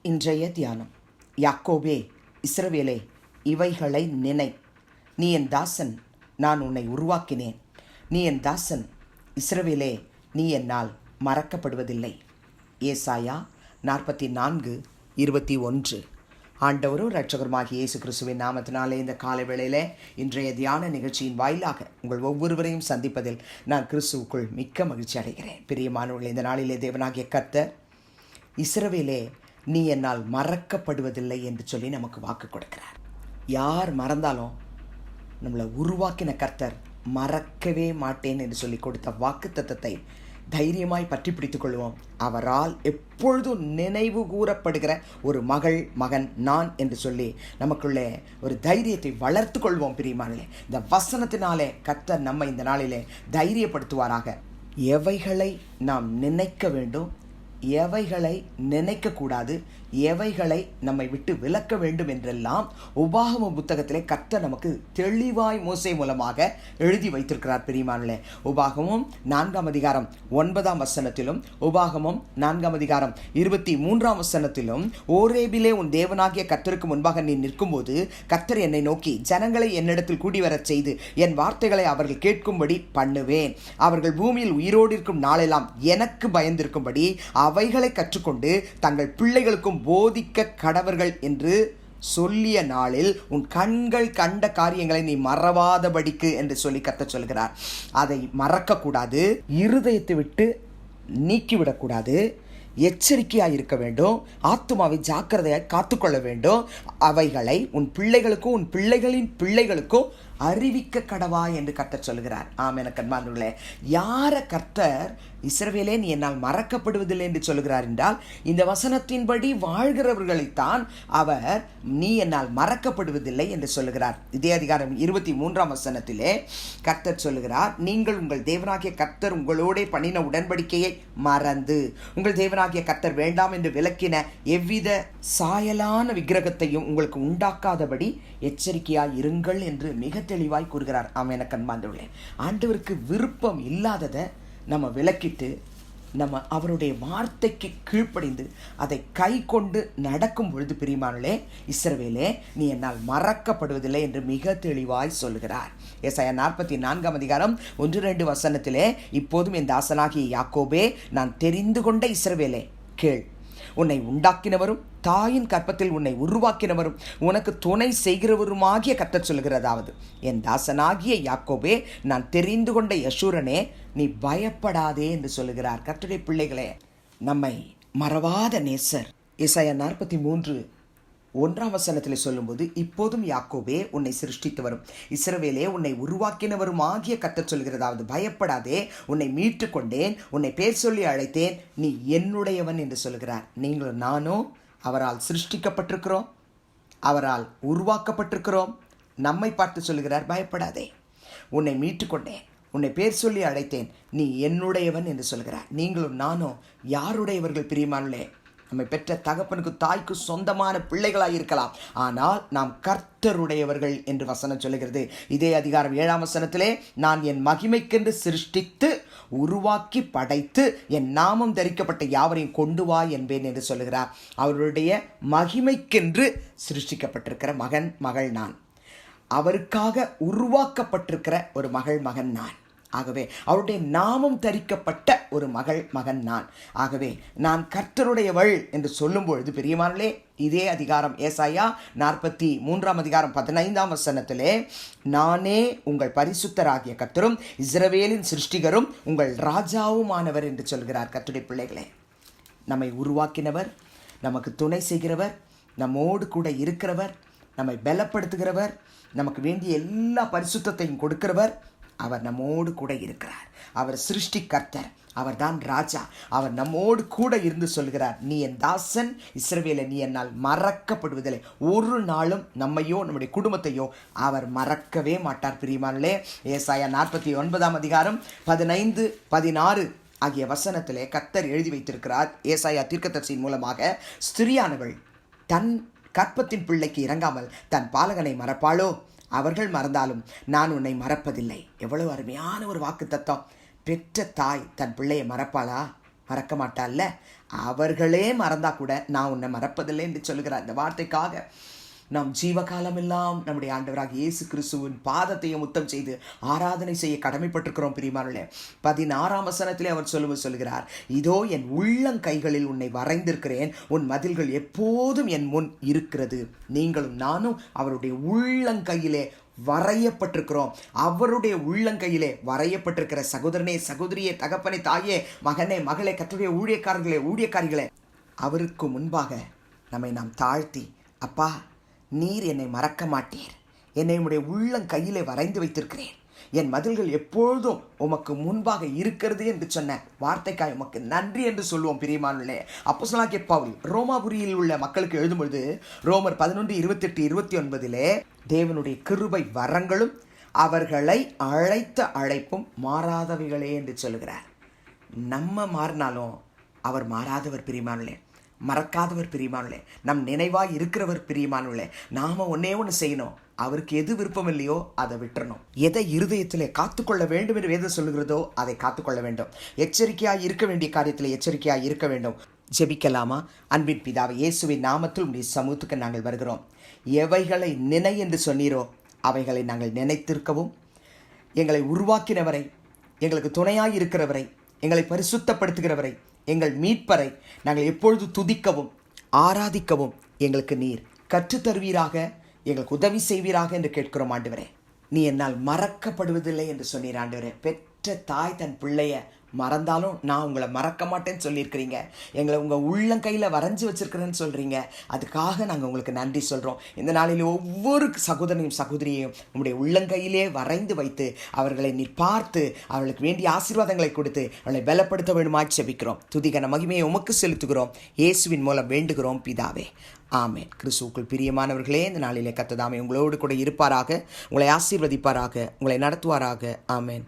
இன்றைய தியானம். யாக்கோபே, இஸ்ரவேலே, இவைகளை நினை. நீ என் தாசன், நான் உன்னை உருவாக்கினேன். நீ என் தாசன், இஸ்ரவேலே, நீ என்னால் மறக்கப்படுவதில்லை. ஏசாயா 44:21. ஆண்டவரும் இரட்சகருமாகிய இயேசு கிறிஸ்துவின் நாமத்தினாலே இந்த காலை வேளையிலே இன்றைய தியான நிகழ்ச்சியின் வாயிலாக உங்கள் ஒவ்வொருவரையும் சந்திப்பதில் நான் கிறிஸ்துவுக்குள் மிக்க மகிழ்ச்சி அடைகிறேன். பிரியமானவர்களே, இந்த நாளிலே தேவனாகிய கர்த்தர் இஸ்ரவேலே, நீ என்னால் மறக்கப்படுவதில்லை என்று சொல்லி நமக்கு வாக்கு கொடுக்கிறார். யார் மறந்தாலும் நம்மளை உருவாக்கின கர்த்தர் மறக்கவே மாட்டேன் என்று சொல்லி கொடுத்த வாக்கு தத்தத்தை தைரியமாய் பற்றி பிடித்துக் கொள்வோம். அவரால் எப்பொழுதும் நினைவு கூறப்படுகிற ஒரு மகன் நான் என்று சொல்லி நமக்குள்ளே ஒரு தைரியத்தை வளர்த்து கொள்வோம். பிரியமானே, இந்த வசனத்தினாலே கர்த்தர் நம்மை இந்த நாளிலே தைரியப்படுத்துவாராக. எவைகளை நாம் நினைக்க வேண்டும், எவைகளை நினைக்கக்கூடாது, எவைகளை நம்மை விட்டு விலக்க வேண்டும் என்றெல்லாம் உபாகம புத்தகத்திலே கர்த்தர் நமக்கு தெளிவாய் மோசே மூலமாக எழுதி வைத்திருக்கிறார். பிரியமானே, உபாகமும் 4:9 உபாகமும் 4:23 ஓரேபிலே உன் தேவனாகிய கர்த்தருக்கு முன்பாக நீ நிற்கும்போது கர்த்தர் என்னை நோக்கி, ஜனங்களை என்னிடத்தில் கூடி வரச் செய்து என் வார்த்தைகளை அவர்கள் கேட்கும்படி பண்ணுவேன். அவர்கள் பூமியில் உயிரோடு இருக்கும் நாளெல்லாம் எனக்கு பயந்திருக்கும்படி அவைகளை கற்றுக்கொண்டு தங்கள் பிள்ளைகளுக்கும் போதிக்க கடவர்கள் என்று சொல்லிய நாளில் உன் கண்கள் கண்ட காரியங்களை நீ மறவாதபடிக்கு என்று சொல்லி கர்த்தர் சொல்கிறார். அதை மறக்கக்கூடாது, இருதயத்தை விட்டு நீக்கிவிடக்கூடாது, எச்சரிக்கையாக இருக்க வேண்டும், ஆத்துமாவை ஜாக்கிரதையாக காத்துக்கொள்ள வேண்டும். அவைகளை உன் பிள்ளைகளுக்கும் உன் பிள்ளைகளின் பிள்ளைகளுக்கும் அறிவிக்க கடவா என்று கர்த்தர் சொல்கிறார். ஆமென். கர்த்தர்களே, யார கர்த்தர் இஸ்ரவேலே நீ என்னால் மறக்கப்படுவதில்லை என்று சொல்கிறார் என்றால், இந்த வசனத்தின்படி வாழ்கிறவர்களைத்தான் அவர் நீ என்னால் மறக்கப்படுவதில்லை என்று சொல்லுகிறார். இதே அதிகாரம் 23 கர்த்தர் சொல்லுகிறார், நீங்கள் உங்கள் தேவனாகிய கர்த்தர் உங்களோட பண்ணின உடன்படிக்கையை மறந்து உங்கள் தேவனாகிய கர்த்தர் வேண்டாம் என்று விலக்கின எவ்வித சாயலான விக்கிரகத்தையும் உங்களுக்கு உண்டாக்காதபடி எச்சரிக்கையாய் இருங்கள் என்று மிக தெளிவாய் கூறுகிறார். ஆமென். கர்த்தர்களே, ஆண்டவருக்கு விருப்பம் இல்லாததை நம்ம விலக்கிட்டு நம்ம அவருடைய வார்த்தைக்கு கீழ்ப்படிந்து அதை கை கொண்டு நடக்கும் பொழுது, பிரியமானே, இஸ்ரவேலே நீ என்னால் மறக்கப்படுவதில்லை என்று மிக தெளிவாய் சொல்கிறார். ஏசாயா 44:1-2 இப்போதும் என் தாசனாகிய யாக்கோபே, நான் தெரிந்து கொண்ட இஸ்ரவேலே கேள். உன்னை உண்டாக்கினவரும் தாயின் கற்பத்தில் உன்னை உருவாக்கினவரும் உனக்கு துணை செய்கிறவருமாகிய கர்த்தர் சொல்கிறதாவது, என் தாசனாகிய யாக்கோபே, நான் தெரிந்து கொண்ட யசூரனே, நீ பயப்படாதே என்று சொல்லுகிறார். கர்த்தருடைய பிள்ளைகளே, நம்மை மறவாத நேசர். ஏசாயா 43:1 சொல்லும்போது, இப்போதும் யாக்கோபே உன்னை சிருஷ்டித்து வரும் இஸ்ரவேலே உன்னை உருவாக்கினவருமாகிய கர்த்தர் சொல்கிறதாவது, பயப்படாதே, உன்னை மீட்டு கொண்டேன், உன்னை பேர் சொல்லி அழைத்தேன், நீ என்னுடையவன் என்று சொல்கிறார். நீங்களும் நானும் அவரால் சிருஷ்டிக்கப்பட்டிருக்கிறோம், அவரால் உருவாக்கப்பட்டிருக்கிறோம். நம்மை பார்த்து சொல்கிறார், பயப்படாதே, உன்னை மீட்டு கொண்டேன், உன்னை பேர் சொல்லி அழைத்தேன், நீ என்னுடையவன் என்று சொல்கிறார். நீங்களும் நானும் யாருடையவர்கள்? பிரியமானே, நம்மை பெற்ற தகப்பனுக்கு தாய்க்கு சொந்தமான பிள்ளைகளாக இருக்கலாம், ஆனால் நாம் கர்த்தருடையவர்கள் என்று வசனம் சொல்லுகிறது. இதே அதிகாரம் 7 நான் என் மகிமைக்கென்று சிருஷ்டித்து உருவாக்கி படைத்து என் நாமம் தரிக்கப்பட்ட யாவரையும் கொண்டு வா என்பேன் என்று சொல்லுகிறார். அவருடைய மகிமைக்கென்று சிருஷ்டிக்கப்பட்டிருக்கிற மகள் நான், அவருக்காக உருவாக்கப்பட்டிருக்கிற ஒரு மகன் நான். ஆகவே அவருடைய நாமம் தரிக்கப்பட்ட ஒரு மகன் நான். ஆகவே நான் கர்த்தருடையவள் என்று சொல்லும் பொழுது, பிரியமானே, இதே அதிகாரம் ஏசாயா 43:15 நானே உங்கள் பரிசுத்தராகிய கர்த்தரும் இஸ்ரவேலின் சிருஷ்டிகரும் உங்கள் ராஜாவுமானவர் என்று சொல்கிறார். கர்த்தருடைய பிள்ளைகளே, நம்மை உருவாக்கினவர், நமக்கு துணை செய்கிறவர், நம்மோடு கூட இருக்கிறவர், நம்மை பலப்படுத்துகிறவர், நமக்கு வேண்டிய எல்லா பரிசுத்தத்தையும் கொடுக்கிறவர், அவர் நம்மோடு கூட இருக்கிறார். அவர் சிருஷ்டி கர்த்தர், அவர் தான் ராஜா. அவர் நம்மோடு கூட இருந்து சொல்கிறார், நீ என் தாசன் இஸ்ரவேலே, நீ என்னால் மறக்கப்படுவதில்லை. ஒரு நாளும் நம்மையோ நம்முடைய குடும்பத்தையோ அவர் மறக்கவே மாட்டார். பிரியமானே, ஏசாயா 49:15-16 ஆகிய வசனத்திலே கர்த்தர் எழுதி வைத்திருக்கிறார். ஏசாயா தீர்க்கதரிசியின் மூலமாக, ஸ்திரியானவள் தன் கற்பத்தின் பிள்ளைக்கு இறங்காமல் தன் பாலகனை மறப்பாளோ? அவர்கள் மறந்தாலும் நான் உன்னை மறப்பதில்லை. எவ்வளவு அருமையான ஒரு வாக்கு தத்தம். பெற்ற தாய் தன் பிள்ளையை மறப்பாளா? மறக்க மாட்டால்ல, அவர்களே மறந்தா கூட நான் உன்னை மறப்பதில்லை என்று சொல்லுகிறார். இந்த வார்த்தைக்காக நாம் ஜீவகாலமெல்லாம் நம்முடைய ஆண்டவராக இயேசு கிறிஸ்துவின் பாதத்தையும் முத்தம் செய்து ஆராதனை செய்ய கடமைப்பட்டிருக்கிறோம் பிரியமானவர்களே. 16ஆம் வசனத்திலே அவர் சொல்லுகிறார், இதோ என் உள்ளங்கைகளில் உன்னை வரைந்திருக்கிறேன், உன் மதில்கள் எப்போதும் என் முன் இருக்கிறது. நீங்களும் நானும் அவருடைய உள்ளங்கையிலே வரையப்பட்டிருக்கிறோம். அவருடைய உள்ளங்கையிலே வரையப்பட்டிருக்கிற சகோதரனே, சகோதரியே, தகப்பனே, தாயே, மகனே, மகளே, கர்த்தருடைய ஊழியக்காரர்களே, ஊழியக்காரிகளே, அவருக்கு முன்பாக நம்மை நாம் தாழ்த்தி, அப்பா நீர் என்னை மறக்க மாட்டீர், என்னை உம்முடைய உள்ளங்கையிலே வரைந்து வைத்திருக்கிறேன், என் மதில்கள் எப்பொழுதும் உமக்கு முன்பாக இருக்கிறது என்று சொன்ன வார்த்தைக்காய் உமக்கு நன்றி என்று சொல்லுவோம் பிரியமானவர்களே. அப்போஸ்தலனாகிய பவுல் ரோமாபுரியில் உள்ள மக்களுக்கு எழுதும்பொழுது ரோமர் 11:28-29 தேவனுடைய கிருபை வரங்களும் அவர்களை அழைத்த அழைப்பும் மாறாதவைகளே என்று சொல்லுகிறார். நம்ம மாறினாலும் அவர் மாறாதவர் பிரியமானவர்களே, மறக்காதவர் பிரியமானவர்களே, நம் நினைவாய் இருக்கிறவர் பிரியமானவர்களே. நாம ஒன்னே ஒன்று செய்யணும், அவருக்கு எது விருப்பம் இல்லையோ அதை விட்டுறணும். எதை இருதயத்திலே காத்துக்கொள்ள வேண்டும் என்று வேதம் சொல்லுகிறதோ அதை காத்துக்கொள்ள வேண்டும். எச்சரிக்கையாய் இருக்க வேண்டிய காரியத்தில் எச்சரிக்கையாய் இருக்க வேண்டும். ஜெபிக்கலாமா? அன்பின் பிதாவே, இயேசுவின் நாமத்தில் உம்முடைய சமூகத்துக்கு நாங்கள் வருகிறோம். எவைகளை நினை என்று சொன்னீரோ அவைகளை நாங்கள் நினைத்திருக்கவும், எங்களை உருவாக்கினவரை, எங்களுக்கு துணையாய் இருக்கிறவரை, எங்களை பரிசுத்தப்படுத்துகிறவரை, எங்கள் மீட்பரை நாங்கள் எப்பொழுது துதிக்கவும் ஆராதிக்கவும் எங்களுக்கு நீர் கற்றுத்தருவீராக, எங்களுக்கு உதவி செய்வீராக என்று கேட்கிறோம் ஆண்டவரே. நீ என்னால் மறக்கப்படுவதில்லை என்று சொன்னீர் ஆண்டவரே. பெற்ற தாய் தன் பிள்ளைய மறந்தாலும் நான் உங்களை மறக்க மாட்டேன்னு சொல்லியிருக்கிறீங்க. எங்களை உங்கள் உள்ளங்கையில் வரைஞ்சி வச்சிருக்கிறேன்னு சொல்கிறீங்க. அதுக்காக நாங்கள் உங்களுக்கு நன்றி சொல்கிறோம். இந்த நாளில் ஒவ்வொரு சகோதரனையும் சகோதரியையும் உங்களுடைய உள்ளங்கையிலே வரைந்து வைத்து அவர்களை நீர் பார்த்து அவர்களுக்கு வேண்டிய ஆசீர்வாதங்களை கொடுத்து அவர்களை பலப்படுத்த வேண்டுமாய் செபிக்கிறோம். துதிகன மகிமையை உமக்கு செலுத்துகிறோம். இயேசுவின் மூலம் வேண்டுகிறோம் பிதாவே, ஆமென். கிறிஸ்துவுக்குள் பிரியமானவர்களே, இந்த நாளிலே கர்த்தர் தாமே உங்களோடு கூட இருப்பாராக, உங்களை ஆசீர்வதிப்பாராக, உங்களை நடத்துவாராக. ஆமென்.